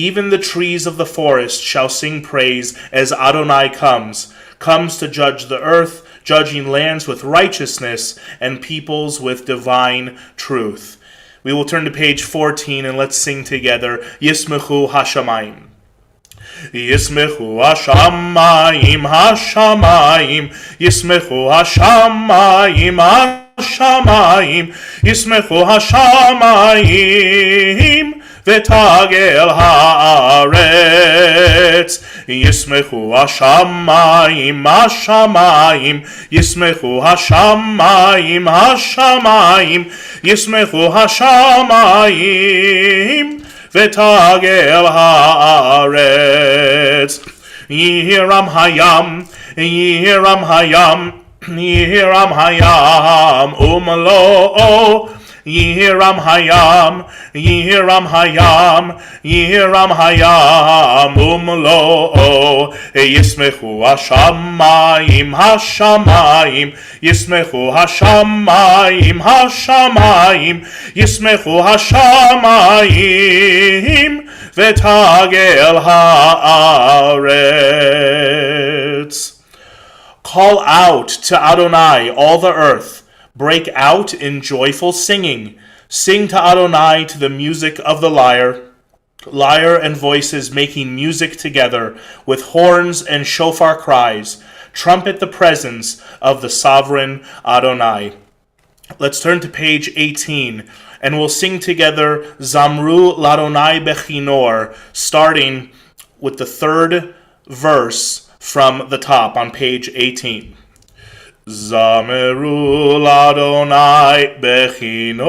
Even the trees of the forest shall sing praise as Adonai comes to judge the earth, judging lands with righteousness and peoples with divine truth. We will turn to page 14 and let's sing together, Yismechu Hashamayim. Yismechu Hashamayim, Hashamayim, Yismechu Hashamayim, Hashamayim, Yismechu Hashamayim, V'tagel haaretz. Yismechu Hashamayim, Hashamayim, Yismechu Hashamayim, Hashamayim, Yismechu Hashamayim, V'tagel haaretz. Yiram hayam, Yiram hayam, Yiram hayam, umlo. Yiram hayam, Yiram hayam, Yiram hayam, umlo. Yismechu hashamayim, hashamayim, Yismechu hashamayim, hashamayim, Yismechu hashamayim, V'tagel haaretz. Call out to Adonai, all the earth. Break out in joyful singing. Sing to Adonai to the music of the lyre. Lyre and voices making music together with horns and shofar cries. Trumpet the presence of the sovereign Adonai. Let's turn to page 18 and we'll sing together Zamru Ladonai Bechinor, starting with the third verse from the top on page 18. Zameru Ladonai Bechinor,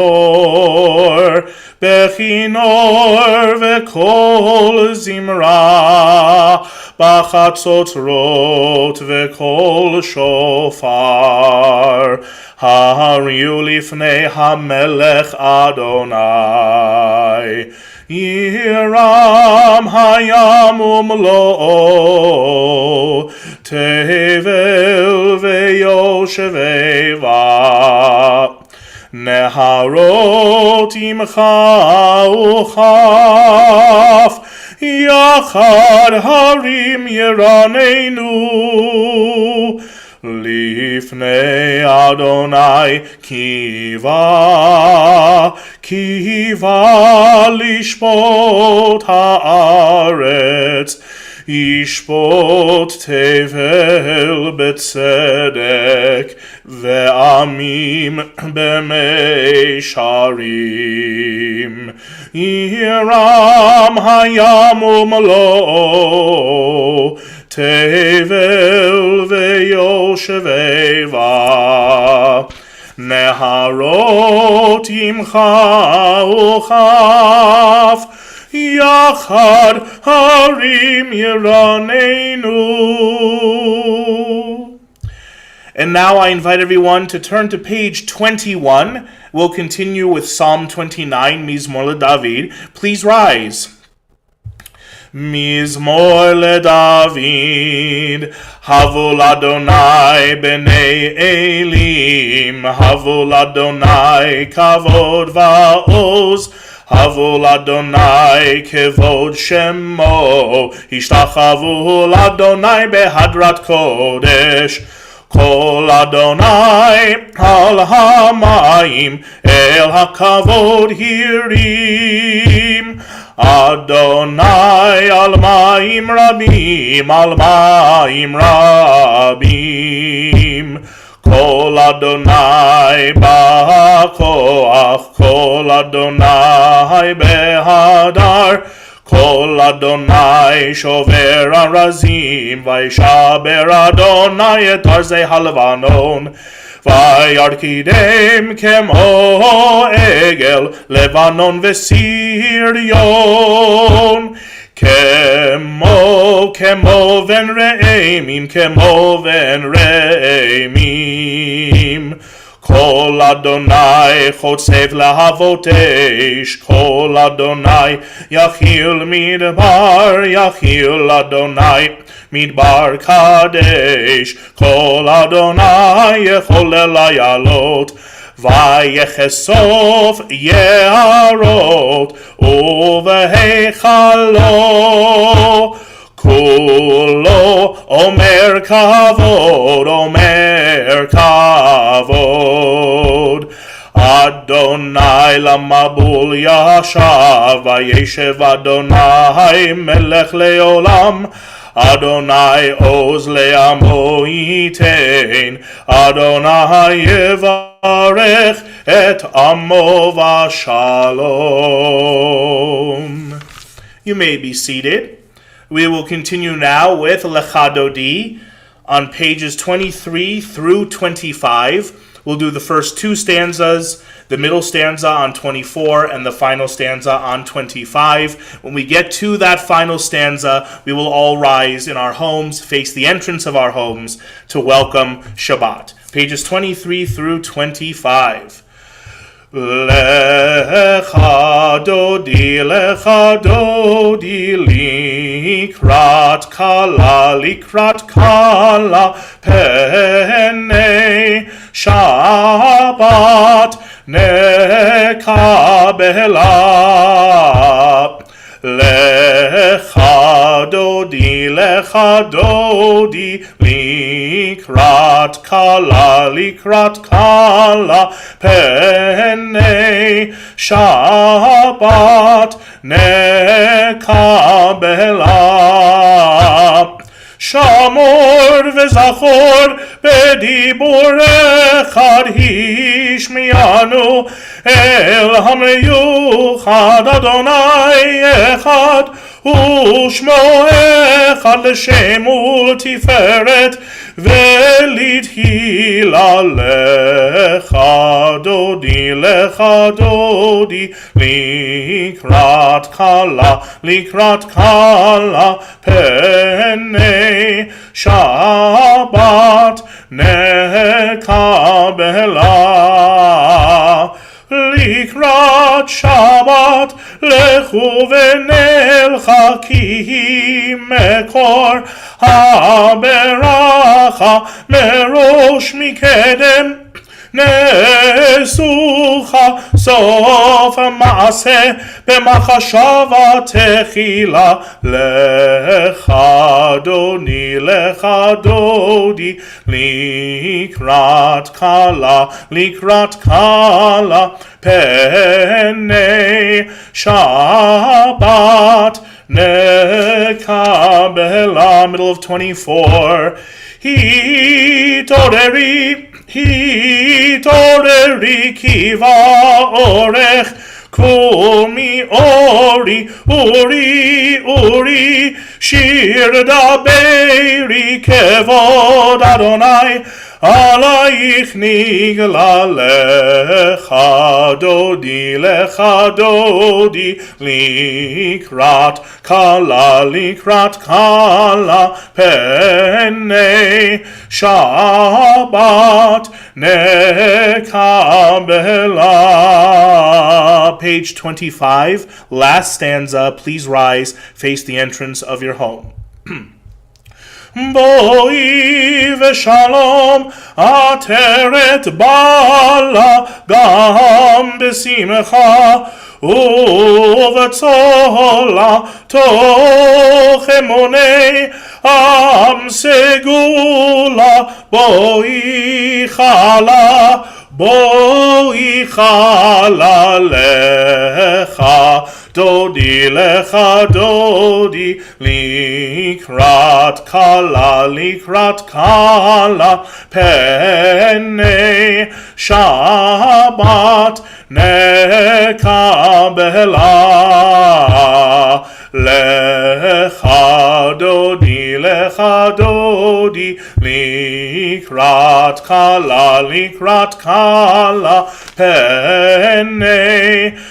Bechinor v'kol zimra, Bachatzotrot v'kol shofar, Hariu lifnei hamelech Adonai. Yiram hayam umlo, Tevel veyosheveva, Neharot imcha uchaf, Yachad harim yeraneinu, Lifnei Adonai kiva, kiva lishpot haaretz, Yishpot tevel betzedek, ve'amim b'meisharim. Yiram hayam umlo, Tevel veyosheveva, Neharot imcha uchaf, Yachad harim yeraneinu. And now I invite everyone to turn to page 21. We'll continue with Psalm 29, Mizmor LeDavid. Please rise. Mizmor LeDavid, Havu l'Adonai b'nei Elim, Havu l'Adonai kavod va'oz, Havu l'Adonai kevod shemo, Ishtachavu l'Adonai behadrat kodesh, Kol Adonai al hamayim, el hakavod hirim, Adonai al ma'im rabim, al ma'im rabim. Kol Adonai ba'koach, Kol Adonai behadar, Kol Adonai shover arazim, Vaishaber Adonai et arzei halvanon, Vayarkidem kemo egel, Levanon v'Sirion, Kemo ven re'emim, Kemo ven re'emim. Kol Adonai chotzev lahavotesh, Kol Adonai yachil midbar, Yachil Adonai midbar kadesh, Kol Adonai yechol elayalot, ויחשוף יערות ובהיכלו כולו אומר כבוד, אומר כבוד. אדוני למבול ישב, וישב אדוני מלך לעולם. אדוני עוז לעמו ייתן, אדוני יברך את עמו בשלום. You may be seated. We will continue now with Lecha Dodi on pages 23 through 25. We'll do the first two stanzas, the middle stanza on 24, and the final stanza on 25. When we get to that final stanza, we will all rise in our homes, face the entrance of our homes to welcome Shabbat. Pages 23 through 25. Lecha dodi likrat kala pene Shabbat nekabela. Lecha dodi likrat kala pene Shabbat nekabela. Shamor v'zachor b'dibur echad hishmianu el hameyuchad Adonai echad u'shmo echad l'shem u'tiferet v'lithila. Lecha dodi likrat kala pene Shabbat nekabela. Likrat Shabbat lechu v'nelcha ki mekor haberacha merosh mikedem nesucha sof maaseh b'machashava techila. Lecha dodi likrat kala pene Shabbat nekabela. Middle of 24. Hitoreri kiva orech kumi uri shir daberi kevod Adonai alayich nigla. Lecha dodi likrat kala pene Shabbat nekabela. Page 25, last stanza. Please rise, face the entrance of your home. Boi v'shalom ateret bala gam b'simcha u'v'tzola toch emonei am segula. Boi chala lecha dodi likrat kala pene Shabbat nekabela. Lecha dodi likrat kala pene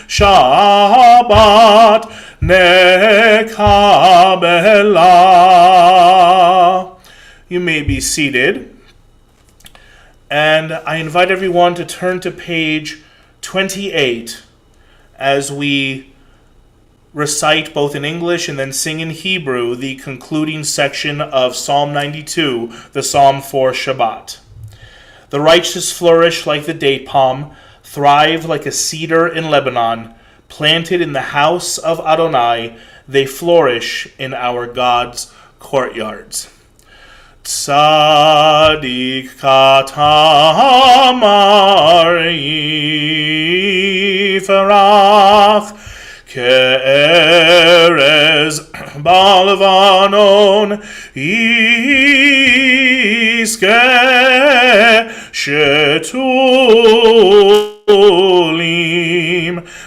Shabbat nekabela. You may be seated, and I invite everyone to turn to page 28 as we recite both in English and then sing in Hebrew the concluding section of Psalm 92, the Psalm for Shabbat. The righteous flourish like the date palm, thrive like a cedar in Lebanon. Planted in the house of Adonai, they flourish in our God's courtyards. Tzadik katamar yifarach ke'erez balvanon iske shetulim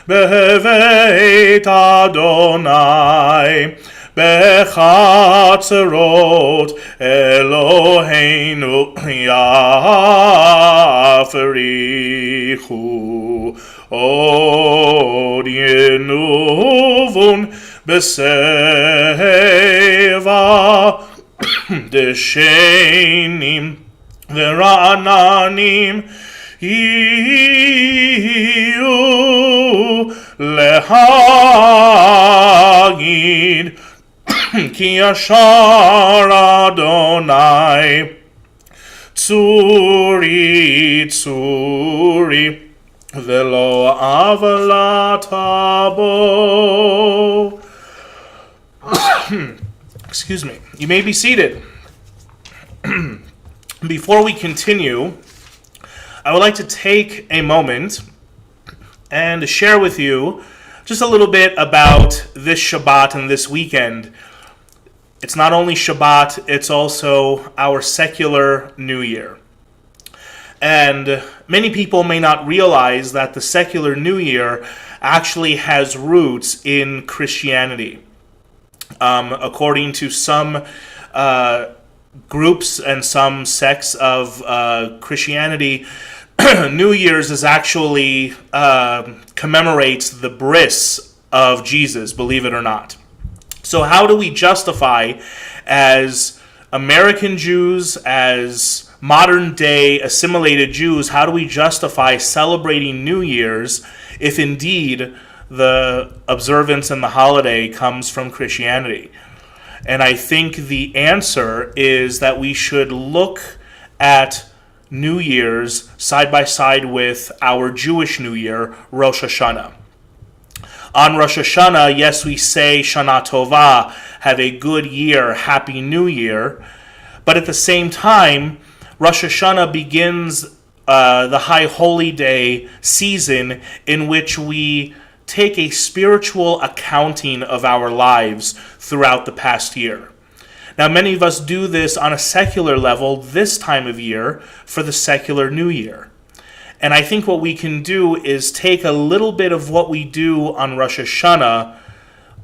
bevet Adonai Bechatzerot Eloheinu Yafrichu Od Yenuvun Beseva Deshenim Verananim Iyu Lehagid Ki Yashar Adonai Tzuri Tzuri Velo Avalat Habo. Excuse me. You may be seated. Before we continue, I would like to take a moment and share with you just a little bit about this Shabbat and this weekend. It's not only Shabbat, it's also our secular New Year. And many people may not realize that the secular New Year actually has roots in Christianity. According to some groups and some sects of Christianity, New Year's is actually commemorates the bris of Jesus, believe it or not. So how do we justify, as American Jews, as modern day assimilated Jews, how do we justify celebrating New Year's if indeed the observance and the holiday comes from Christianity? And I think the answer is that we should look at New Year's side by side with our Jewish New Year, Rosh Hashanah. On Rosh Hashanah, yes, we say Shana Tova, have a good year, Happy New Year. But at the same time, Rosh Hashanah begins the High Holy Day season in which we take a spiritual accounting of our lives throughout the past year. Now, many of us do this on a secular level this time of year for the secular New Year. And I think what we can do is take a little bit of what we do on Rosh Hashanah.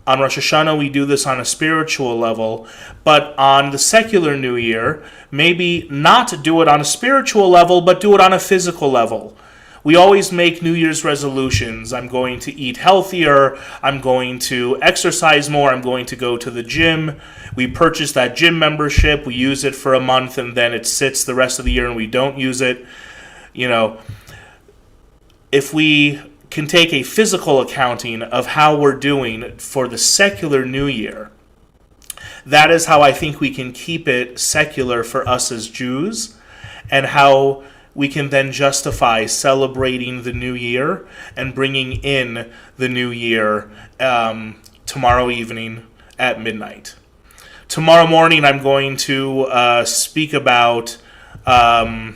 On Rosh Hashanah, we do this on a spiritual level, but on the secular New Year, maybe not do it on a spiritual level, but do it on a physical level. We always make New Year's resolutions. I'm going to eat healthier. I'm going to exercise more. I'm going to go to the gym. We purchase that gym membership. We use it for a month, and then it sits the rest of the year, and we don't use it. If we can take a physical accounting of how we're doing for the secular New Year, that is how I think we can keep it secular for us as Jews, and how we can then justify celebrating the New Year and bringing in the New Year tomorrow evening at midnight. Tomorrow morning I'm going to speak about I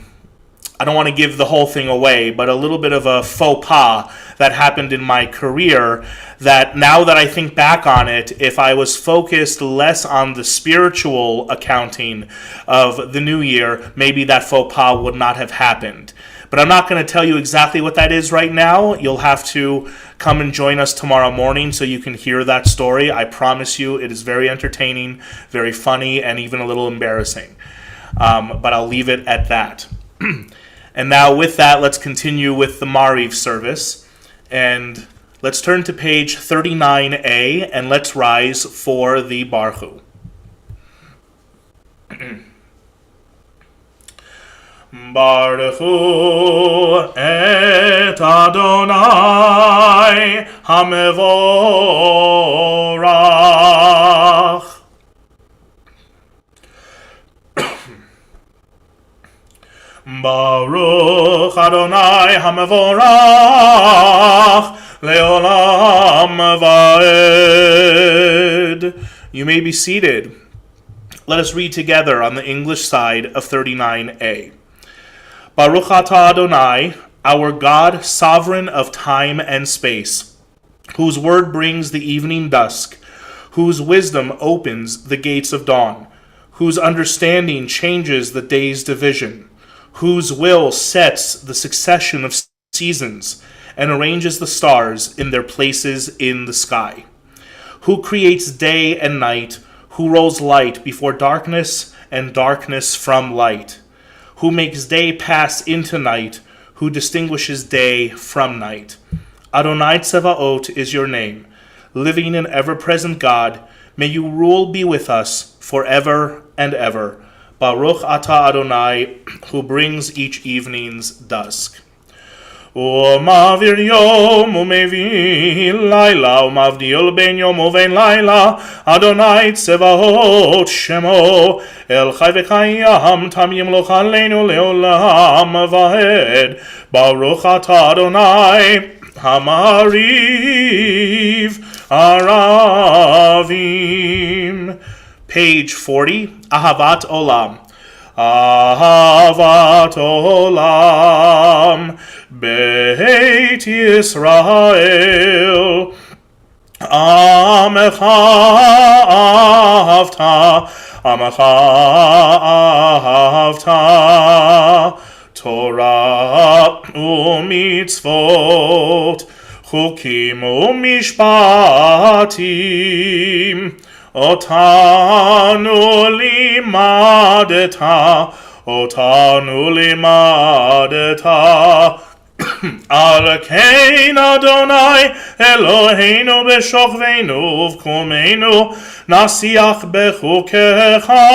don't want to give the whole thing away, but a little bit of a faux pas that happened in my career that now that I think back on it, if I was focused less on the spiritual accounting of the new year, maybe that faux pas would not have happened. But I'm not going to tell you exactly what that is right now. You'll have to come and join us tomorrow morning so you can hear that story. I promise you it is very entertaining, very funny, and even a little embarrassing. But I'll leave it at that. And now with that, let's continue with the Mariv service. And let's turn to page 39a and let's rise for the Baruch Hu. Baruch Hu et Adonai HaMevorach. Baruch Adonai HaMevorach Leolam Vaed. You may be seated. Let us read together on the English side of 39a. Baruch Atah Adonai, our God, sovereign of time and space, whose word brings the evening dusk, whose wisdom opens the gates of dawn, whose understanding changes the day's division, whose will sets the succession of seasons and arranges the stars in their places in the sky, who creates day and night, who rolls light before darkness and darkness from light, who makes day pass into night, who distinguishes day from night. Adonai Tsevaot is your name. Living and ever-present God, may you rule be with us forever and ever. Baruch Atah Adonai, who brings each evening's dusk. ומעביר יום ומביא לילה ומבדיל בין יום ובין לילה אדוני צבאות שמו אל חי וקיים תם ימלוך עלינו לעולם ועד ברוך אתה אדוני המריב ערבים. Page 40, Ahavat Olam. Ahavat Olam, Beit Yisrael, Amecha Ahavta, Amecha Ahavta, Torah u'mitzvot, Chukim u'mishpatim, Otanu limadeta, Otanu limadeta. Al kein Adonai Eloheinu b'shokveinu v'kumenu nasiach bechukecha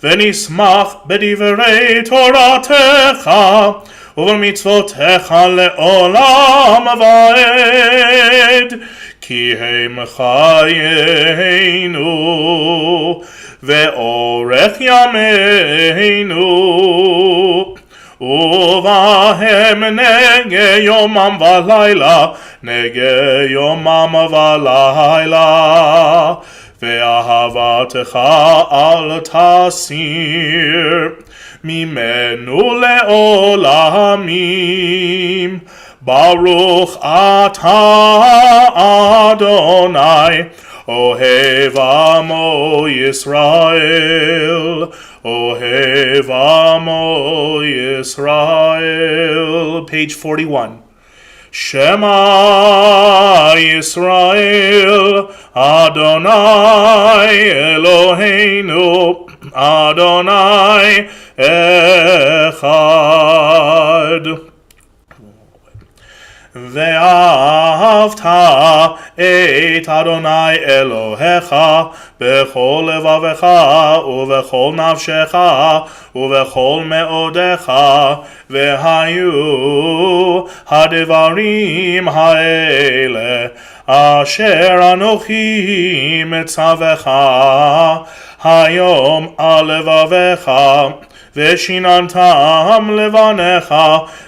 v'nismach b'divrei toratecha ובמצוותיך לעולם ועד כי הם חיינו ואורך ימינו ובהם נגה יומם ולילה נגה יומם ולילה ואהבתך אל תסיר ממנו לעולמים. ברוך אתה אדוני אוהב עמו ישראל, אוהב עמו ישראל. Page 41. Shema Yisrael, Adonai Eloheinu, Adonai Echad. ואהבת את אדוני אלוהיך בכל לבבך ובכל נפשך ובכל מאודך והיו הדברים האלה אשר אנוכי מצווך היום על לבבך ושיננתם לבניך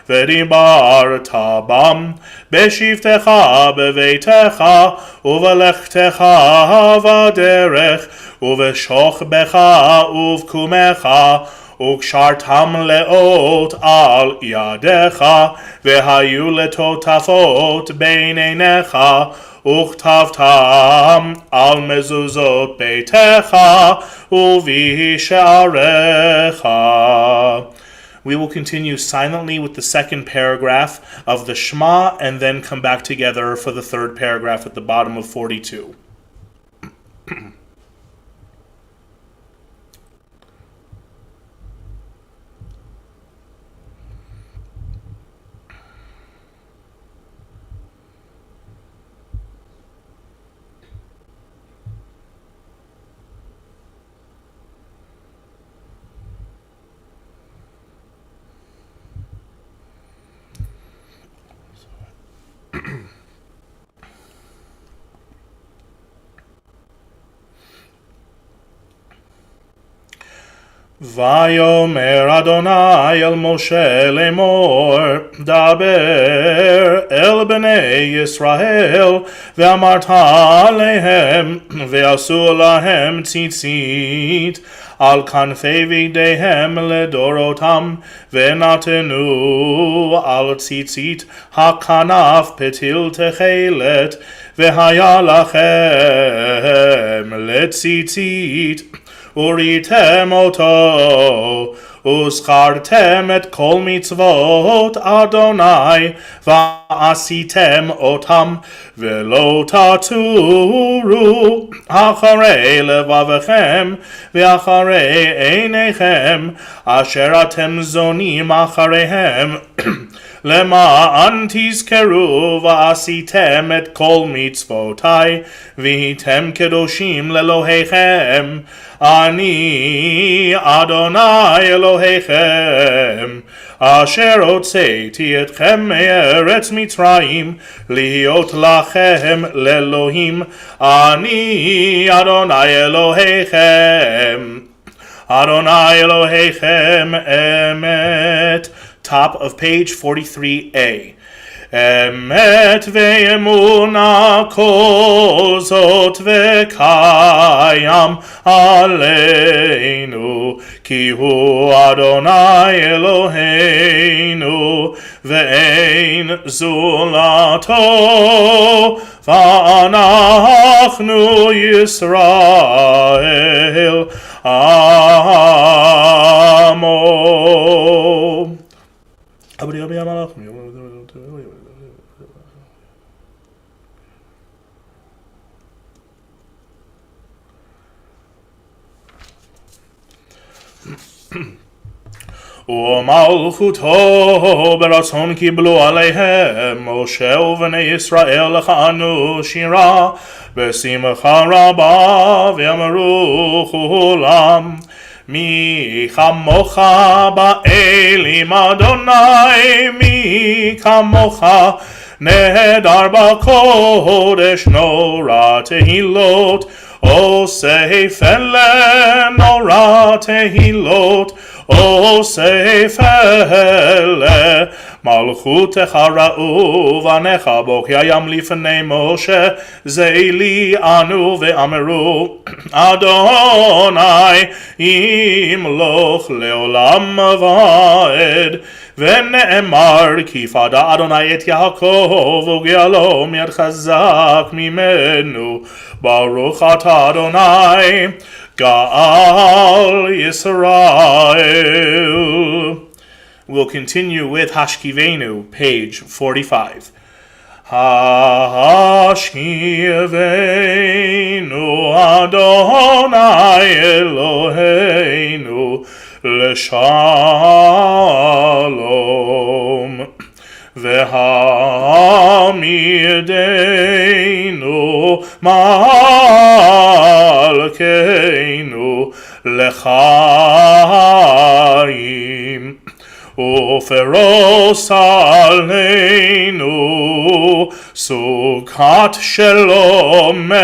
ודיברת בם בשבתך בביתך ובלכתך בדרך ובשוכבך ובקומך וקשרתם לאות על ידיך והיו לטוטפות בין עיניך וכתבתם על מזוזות ביתך ובשעריך. We will continue silently with the second paragraph of the Shema and then come back together for the third paragraph at the bottom of 42. Vayomer Adonai el Moshe lemor, daber el Bnei Yisrael, ve'amarta lehem, ve'asu lahem tzitzit, al kanfei v'dehem ledorotam, ve'natenu al tzitzit hakanaf petil techelet, ve'haya lachem letzitzit, Uritem oto, uschartem et kol mitzvot Adonai, va'asitem otam, ve'lo taturu, acharei levavechem, ve'acharei einechem, asher atem zonim achareihem, למען תזכרו ועשיתם את כל מצוותי והייתם קדושים לאלוהיכם אני אדוני אלוהיכם אשר הוצאתי אתכם מארץ מצרים להיות לכם לאלוהים אני אדוני אלוהיכם אדוני אלוהיכם אמת. Top of page 43a. Emet ve'emuna kol zot ve'kayam aleinu ki hu Adonai Eloheinu ve'ein zulato va'anachnu Yisrael Amo. ומלכותו ברצון קיבלו עליהם משה ובני ישראל לכנו שירה בשמחה רבה ואמרו כולם מי כמוך באלים אדוני מי כמוך נהדר בקודש נורא תהילות אוסף אלה נורא תהילות אוסף אלה מלכותך ראו בניך בוקי הים לפני משה זה לי אנו ואמרו אדוני ימלוך לעולם ועד ונאמר כי פדה אדוני את יעקב וגאלו מיד חזק ממנו ברוך אתה אדוני גאל ישראל. We'll continue with Hashkivenu, page 45. Hashkivenu Adonai Eloheinu Leshalom Vehamidenu Malkeinu Lechaim ופרוס עלינו סוכת שלומך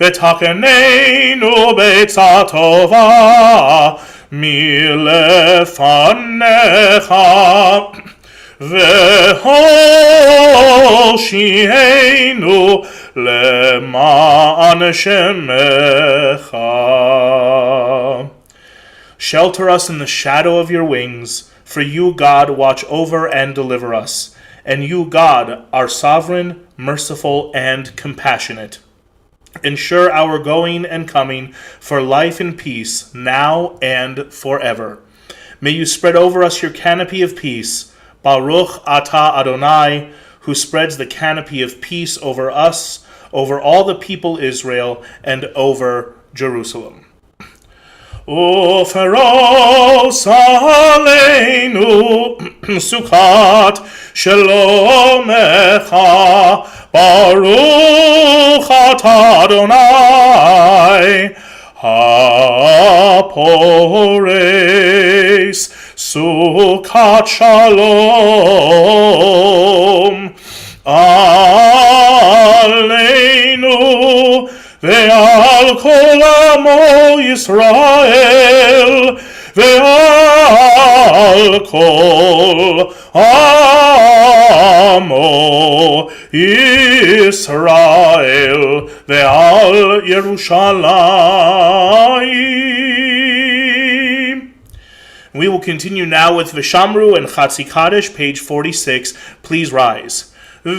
ותקננו בעצה טובה מלפניך והושיענו למען שמך. Shelter us in the shadow of your wings, for you, God, watch over and deliver us. And you, God, are sovereign, merciful, and compassionate. Ensure our going and coming for life and peace, now and forever. May you spread over us your canopy of peace. Baruch atah Adonai, who spreads the canopy of peace over us, over all the people Israel, and over Jerusalem. ופרוס עלינו סוכת שלומך ברוך אתה אדוני הפורס סוכת שלום עלינו ועל כל עמו ישראל ועל כל עמו ישראל ועל ירושלים. We will continue now with Vishamru and Chatzi Kaddish, page 46. Please rise.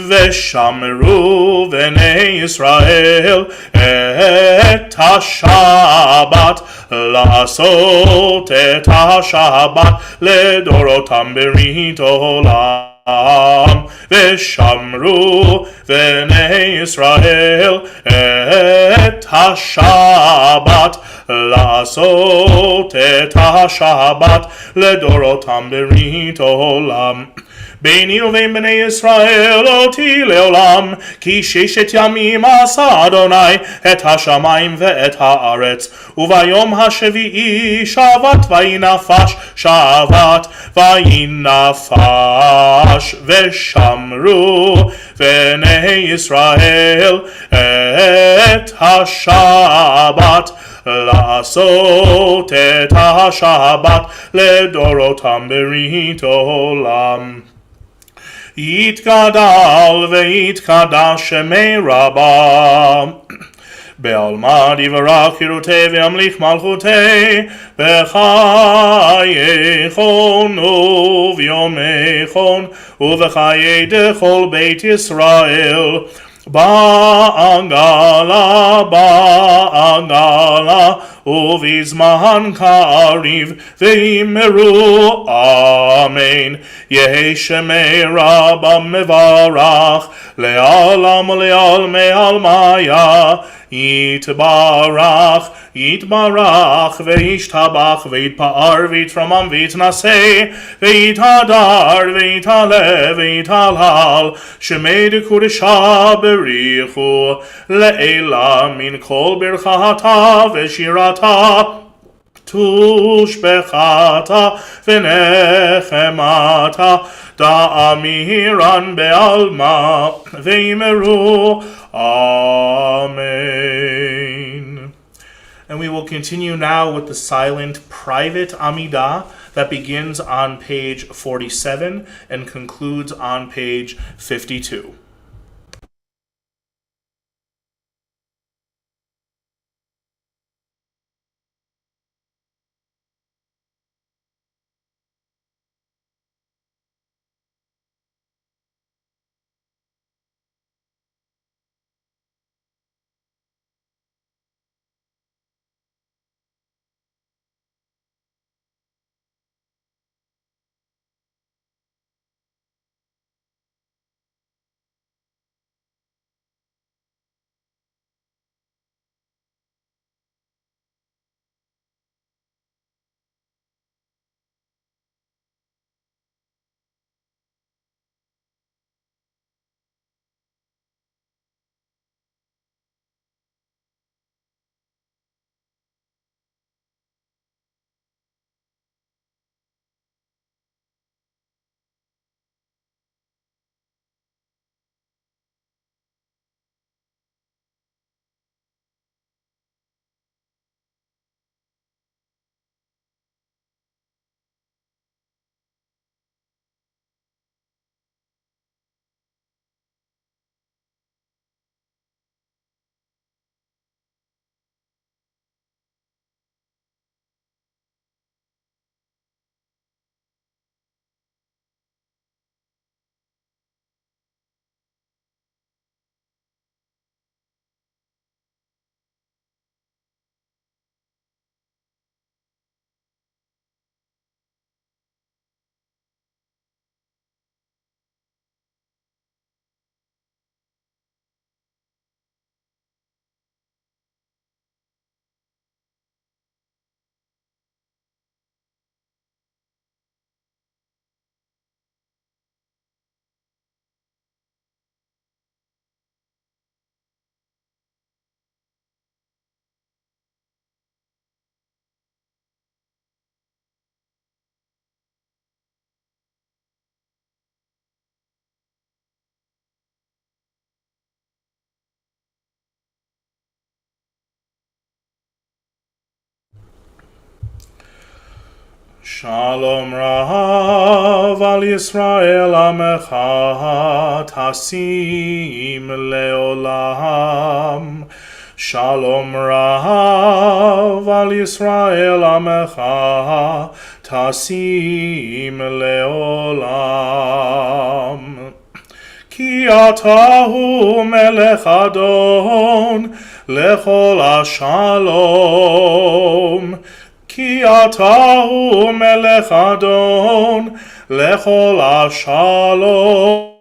ושמרו בני ישראל את השבת, לעשות את השבת לדורותם ברית עולם. ושמרו בני ישראל את השבת, לעשות את השבת לדורותם ברית עולם. ביני ובין בני ישראל אותי לעולם, כי 6 ימים עשה אדוני את השמיים ואת הארץ, וביום השביעי שבת וינפש שבת וינפש. ושמרו בני ישראל את השבת, לעשות את השבת לדורותם ברית עולם. יתגדל ויתקדש שמי רבה, בעלמא יברך חירותי וימליך מלכותי, בחייכון וביומייכון ובחיי דכל בית ישראל. בעגלה בעגלה ובזמן קריב ואמרו אמן. יהי שמי רבה מברך לעלם ולעלמי עלמיה. יתברך יתברך וישתבח ויתפאר ויתרומם ויתנשא ויתהדר ויתעלה ויתהלל. שמי דקודשה בריחו לעילה מן כל ברכתה ושירתה, תושבחתה ונחמתה, דאמירן בעלמא ואמרו Amen. And we will continue now with the silent private Amidah that begins on page 47 and concludes on page 52. Shalom Rav al Yisrael Amecha Tasim Leolam. Shalom Rav al Yisrael Amecha Tasim Leolam. Ki atahu melech adon lechol ashalom. Ki atahu melech adon lechol ashalom.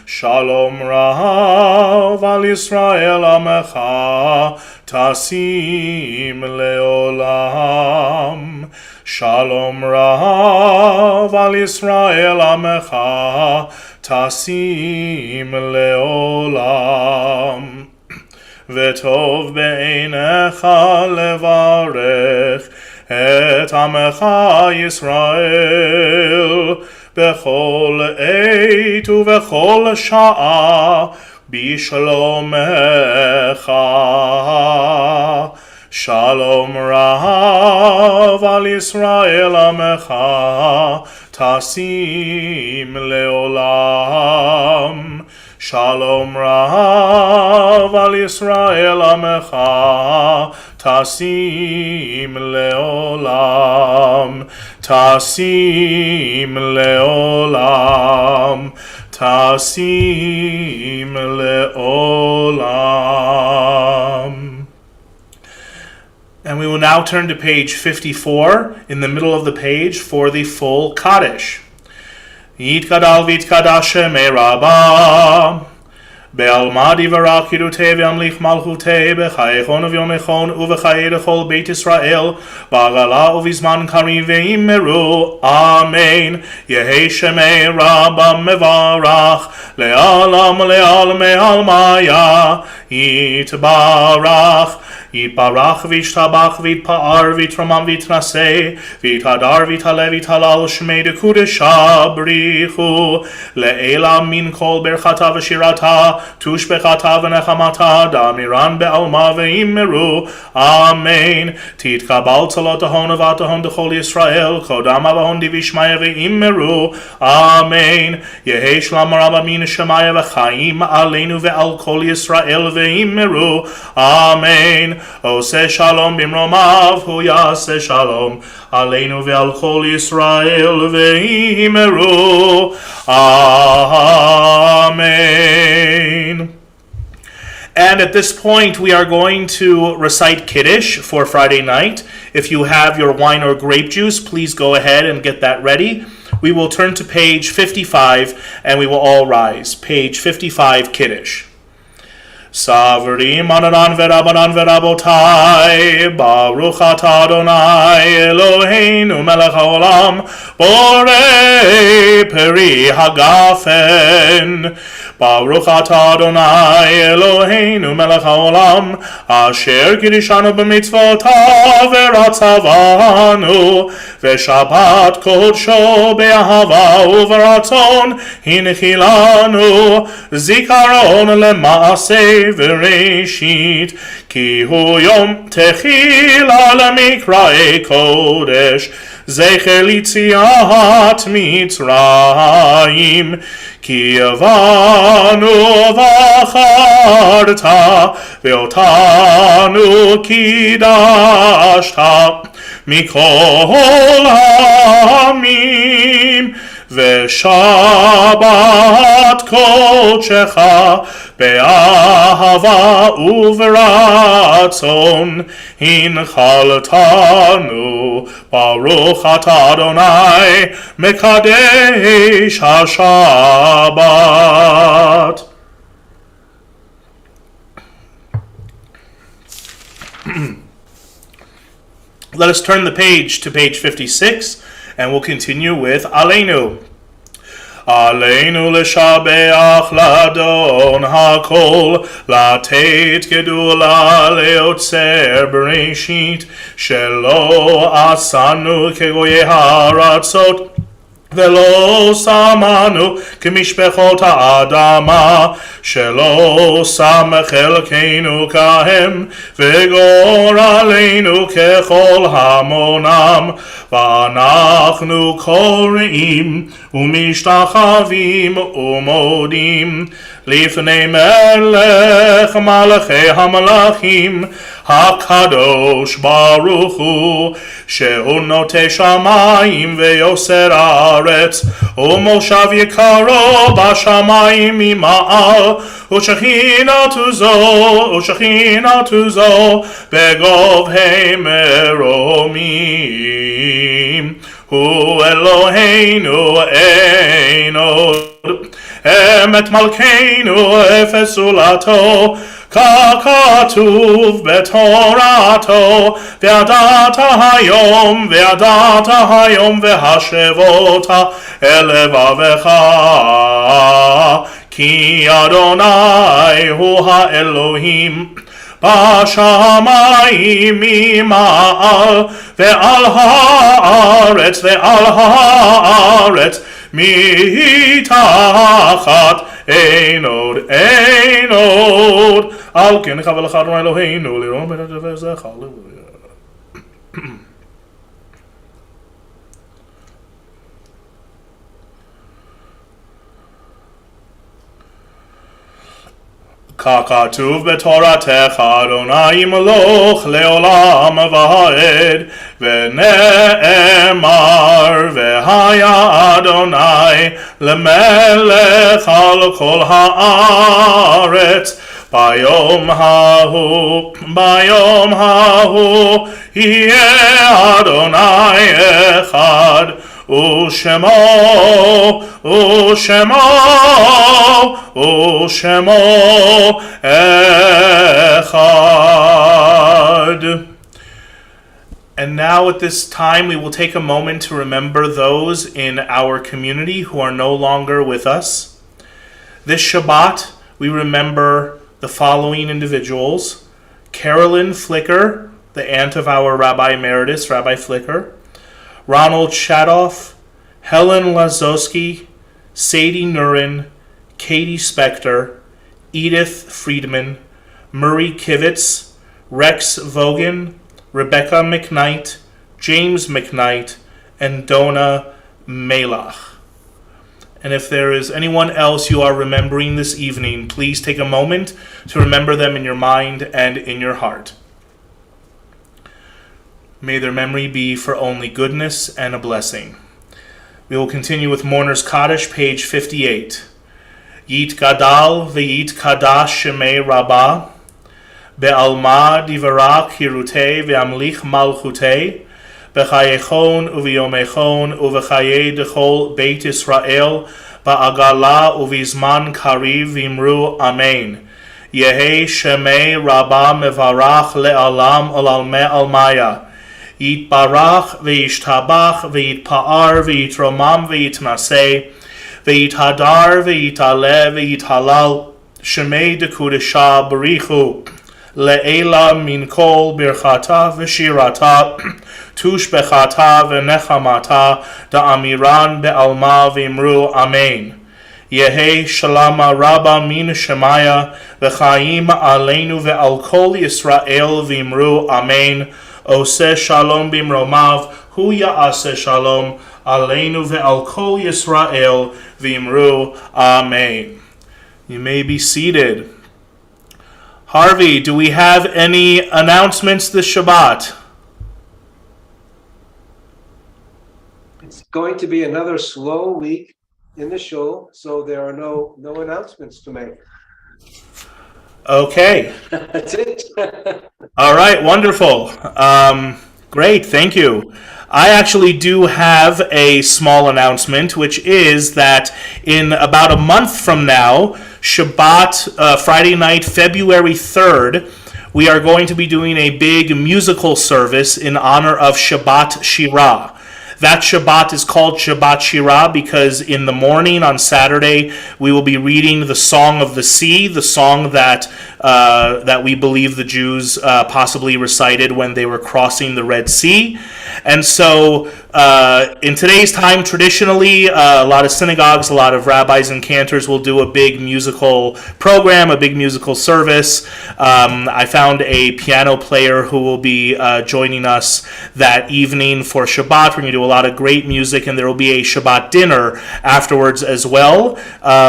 Shalom Rav al Yisrael amecha tasim leolam. Shalom Rav al Yisrael amecha tasim leolam. V'tov be'einecha levarech et amecha Yisrael bechol eit uvechol sha'a bishlomecha. Shalom Rav al Yisrael amecha tasim leolam. Shalom Rav al Yisrael amecha tasim leolam. Tasim leolam. Tasim leolam. And we will now turn to page 54 in the middle of the page for the full Kaddish. Yitkadal v'yitkadash shemei Rabbah Be'alma divarach kirutei ve'amlich malchutei b'chayechon v'yomechon u'v'chayei lechol Beit Yisrael ba'agala u'vizman karim ve'immeru. Amen. Yehei shemei Rabbah mevarach le'alam le'alamei almaya yitbarach. Yitbarach v'yishtabach v'yitpa'ar v'yitramam v'yitnaseh v'yithadar v'yitale v'yithalal shmei dekudesha brichu le'ela min kol berchata v'shirata tushbechata v'nechamata damiran be'alma ve'immeru. Amen. Titkabal tzalot ahon avatahon dechol Yisrael kodam avahon divishmaya ve'immeru. Amen. Yehei shlam rabba min shemaya v'chaim aleinu ve'al kol Yisrael ve'immeru. Amen. Ose shalom bimromav hu yaseh shalom aleinu ve'al kol Yisrael ve'immeru. Amen. And at this point, we are going to recite Kiddush for Friday night. If you have your wine or grape juice, please go ahead and get that ready. We will turn to page 55, and we will all rise. Page 55, Kiddush. Savrim Ananan v'Rabanan v'Rabotai Baruch atah Adonai Eloheinu melech haolam borei peri hagafen. Baruch atah Adonai Eloheinu melech haolam asher kiddushanu b'mitzvotav v'ratzavanu v'shabbat kodsho be'ahava u'v'ratzon hinchilanu zikaron le'maaseh Vereshit ki hu yom techila lemikra'ei kodesh zecher litziat Mitzrayim ki avanu v'acharta ve'otanu kidashta mikol ha'amim v'shabbat kodshecha be'ahava u'v'ratzon hinchaltanu. Baruch atah Adonai mekadesh haShabbat. Let us turn the page to page 56, and we'll continue with Aleinu. Aleinu l'shabeach ladon hakol latet gedula leotzer bereshit shelo asanu kegoye haratzot ולא שמנו כמשפחות האדמה, שלא שם חלקנו כהם, וגורלנו ככל המונם, ואנחנו קוראים ומשתחווים ומודים לפני מלך מלכי המלכים, הקדוש ברוך הוא, שהוא נוטה שמיים ויוסר הארץ, ומושב יקרו בשמיים ממעל, ושכינתו זו בגובהי מרומים. הוא אלוהינו אין עוד, אמת מלכנו אפס זולתו, ככתוב בתורתו, וידעת היום והשבות אל לבבך, כי אדוני הוא האלוהים בשמיים ממעל, ועל הארץ מתחת אין עוד. על כן נכבה לך אדוני אלוהינו לרום את הדבזך. הללויה. ככתוב בתורתך, אדוני ימלוך לעולם ועד, ונאמר, והיה אדוני למלך על כל הארץ. ביום ההוא יהיה אדוני אחד, ושמו echad. And now at this time we will take a moment to remember those in our community who are no longer with us. This Shabbat we remember the following individuals: Carolyn Flicker, the aunt of our Rabbi Emeritus, Rabbi Flicker; Ronald Shadoff, Helen Lazowski, Sadie Nurin, Katie Spector, Edith Friedman, Murray Kivitz, Rex Vogan, Rebecca McKnight, James McKnight, and Donna Malach. And if there is anyone else you are remembering this evening, please take a moment to remember them in your mind and in your heart. May their memory be for only goodness and a blessing. We will continue with Mourner's Kaddish, page 58. Yit Gadal v'yit Kadash Shemei Rabbah, Be'alma Divarach Hirutei ve'amlich Malchutei, B'chayechon u'v'yomechon u'v'chayei dechol Beit Israel, Ba'agala u'v'zman kariv v'imru Amen. Yehi Shemei Rabbah mevarach le'alam olalme almaya. Yitbarach v'yishtabach v'yitpa'ar v'yitromam v'yitnaseh v'yithadar v'yitale v'yithalal Shemei dekudesha barichu le'ela min kol birchata v'shirata tushbechata v'nechamata da'amiran be'alma v'imru Amen. Yehi shalama rabba min shemaya v'chaim aleinu ve'al kol Yisrael v'imru Amen. Oseh shalom bimromav, hu ya'aseh shalom, aleinu ve'al kol Yisrael, v'imru, Amen. You may be seated. Harvey, do we have any announcements this Shabbat? It's going to be another slow week in the show, so there are no announcements to make. Okay. That's it. All right, wonderful. Great, thank you. I actually do have a small announcement, which is that in about a month from now, Shabbat, Friday night, February 3rd, we are going to be doing a big musical service in honor of Shabbat Shirah. That Shabbat is called Shabbat Shirah because in the morning on Saturday we will be reading the Song of the Sea, the song that we believe the Jews possibly recited when they were crossing the Red Sea. And so in today's time, traditionally, a lot of synagogues, a lot of rabbis and cantors will do a big musical program, a big musical service. I found a piano player who will be joining us that evening for Shabbat. We're going to do a lot of great music, and there will be a Shabbat dinner afterwards as well.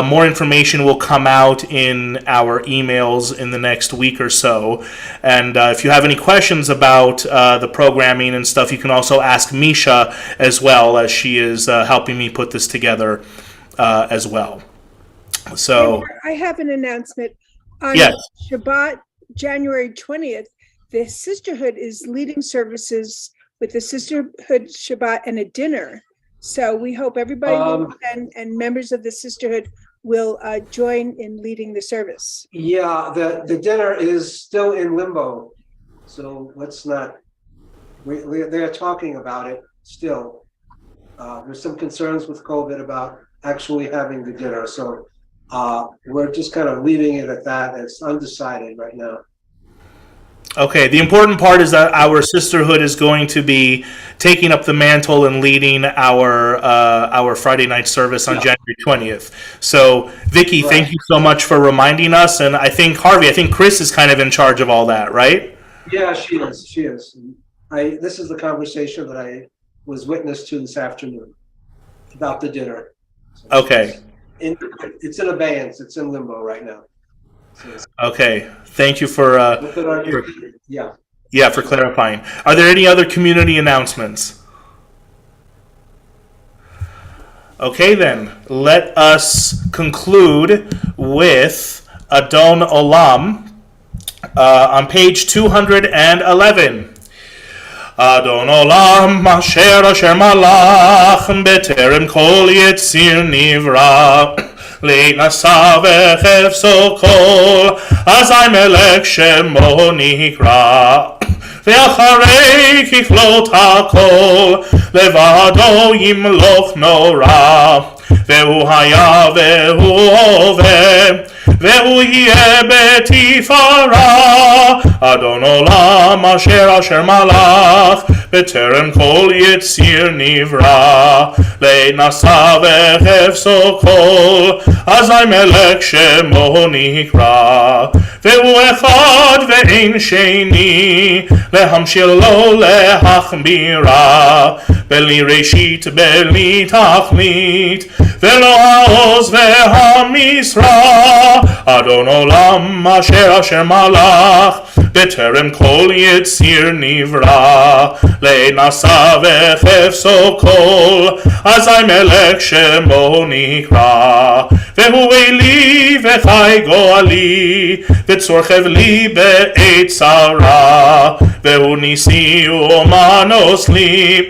More information will come out in our emails in the next week or so. And if you have any questions about the programming and stuff, you can also ask Misha as well, as she is helping me put this together as well. So I have an announcement. On yes. Shabbat, January 20th, the Sisterhood is leading services with the Sisterhood Shabbat and a dinner. So we hope everybody and members of the Sisterhood will join in leading the service. Yeah, the dinner is still in limbo. So let's not, they're talking about it still. There's some concerns with COVID about actually having the dinner. So we're just kind of leaving it at that. It's undecided right now. Okay, the important part is that our sisterhood is going to be taking up the mantle and leading our Friday night service on January 20th. So, Vicky, thank you so much for reminding us. And I think, Harvey, Chris is kind of in charge of all that, right? Yeah, she is. She is. This is the conversation that I was witness to this afternoon about the dinner. So okay. It's in abeyance. It's in limbo right now. Okay, thank you for for clarifying. Are there any other community announcements? Okay, then let us conclude with Adon Olam on page 211. Adon Olam asher malach beterem kol yetzir nivra להתנסה וחפשו כל, אזי מלך שמו נקרא. ואחרי ככלות הכל, לבדו ימלוך נורא. והוא היה והוא הווה, והוא יהיה בתפארה. אדון עולם אשר מלך, בטרם כל יציר נברא. להתנסה וחפשו כל, אזי מלך שמו נקרא. והוא אחד ואין שני, להמשיל לו להחמירה. בלי ראשית בלי תכלית, ולא העוז והמשרה. אדון עולם אשר מלך, בטרם כל יציר נברא. להתנסה וחפשו כל, אזי מלך שמו נקרא. והוא אלי וחי גואלי, וצור חבלי בעת צרה. והוא ניסי ומנוס לי,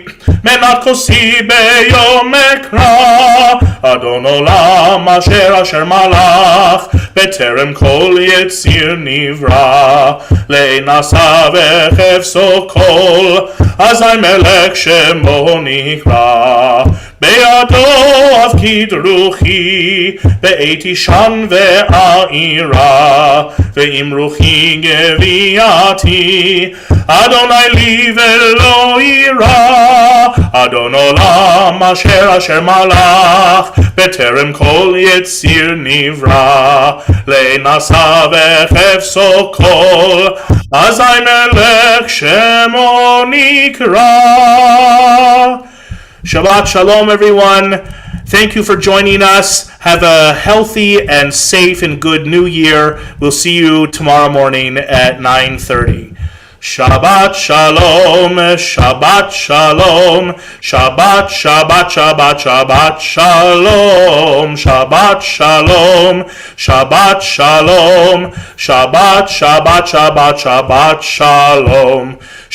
מנת כוסי ביום אקרא. אדון עולם אשר מלך, בטרם כל יציר נברא. להתנסה וחפשו כל, אזי מלך שמו נקרא. בידו הפקיד רוחי, בעת אישן ועירה. ועם רוחי גוויעתי, אדוני לי ולא יירא. אדון עולם אשר מלך, בטרם כל יציר נברא. להתנסה וחפשו כל, אזי מלך שמו נקרא. Shabbat Shalom, everyone. Thank you for joining us. Have a healthy and safe and good new year. We'll see you tomorrow morning at 9:30. Shabbat Shalom, Shabbat Shalom, Shabbat, Shabbat, Shabbat, Shabbat Shalom, Shabbat Shalom, Shabbat Shalom, Shabbat, Shabbat, Shabbat, Shabbat Shalom.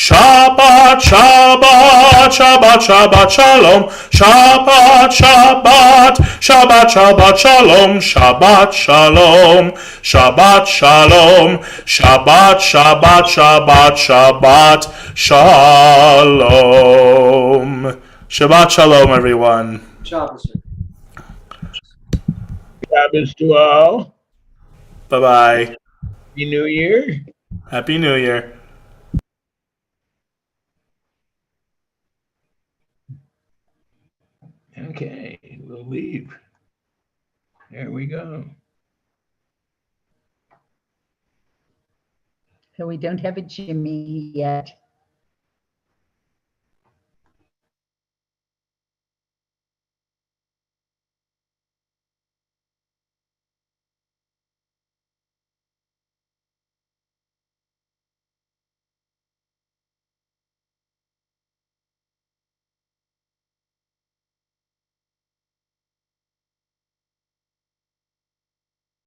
Shabbat, Shabbat, Shabbat, Shabbat Shalom, Shabbat, Shabbat, Shabbat, Shabbat Shalom, Shabbat Shalom, Shabbat Shalom, Shabbat, Shabbat, Shabbat, Shabbat Shalom. Shabbat Shalom, everyone. Shabbos. Shabbos to all. Bye-bye. Happy New Year. Happy New Year. Okay, we'll leave. There we go. So we don't have a Jimmy yet.